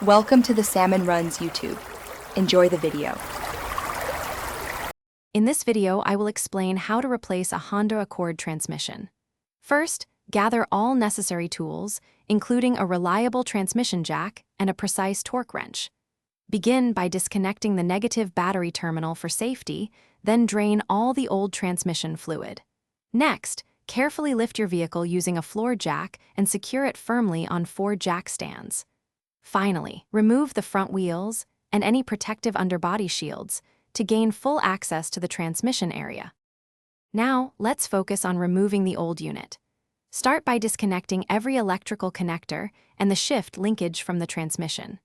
Welcome to the Salmon Runs YouTube. Enjoy the video. In this video, I will explain how to replace a Honda Accord transmission. First, gather all necessary tools, including a reliable transmission jack and a precise torque wrench. Begin by disconnecting the negative battery terminal for safety, then drain all the old transmission fluid. Next, carefully lift your vehicle using a floor jack and secure it firmly on 4 jack stands. Finally, remove the front wheels and any protective underbody shields to gain full access to the transmission area. Now, let's focus on removing the old unit. Start by disconnecting every electrical connector and the shift linkage from the transmission.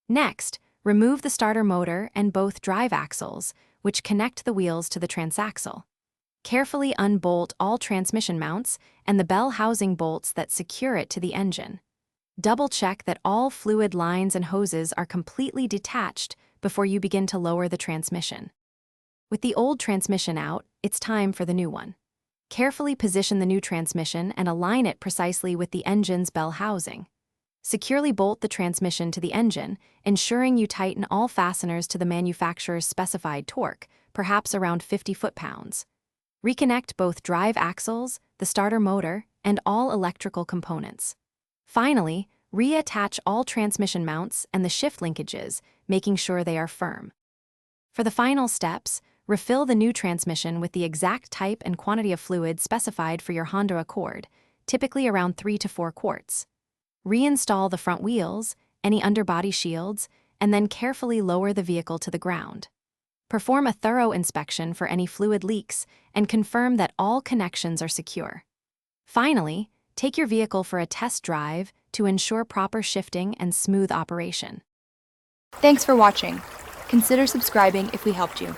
Next, remove the starter motor and both drive axles, which connect the wheels to the transaxle. Carefully unbolt all transmission mounts and the bell housing bolts that secure it to the engine. Double-check that all fluid lines and hoses are completely detached before you begin to lower the transmission. With the old transmission out, it's time for the new one. Carefully position the new transmission and align it precisely with the engine's bell housing. Securely bolt the transmission to the engine, ensuring you tighten all fasteners to the manufacturer's specified torque, perhaps around 50 foot-pounds. Reconnect both drive axles, the starter motor, and all electrical components. Finally, reattach all transmission mounts and the shift linkages, making sure they are firm. For the final steps, refill the new transmission with the exact type and quantity of fluid specified for your Honda Accord, typically around 3 to 4 quarts. Reinstall the front wheels, any underbody shields, and then carefully lower the vehicle to the ground. Perform a thorough inspection for any fluid leaks and confirm that all connections are secure. Finally, take your vehicle for a test drive to ensure proper shifting and smooth operation. Thanks for watching. Consider subscribing if we helped you.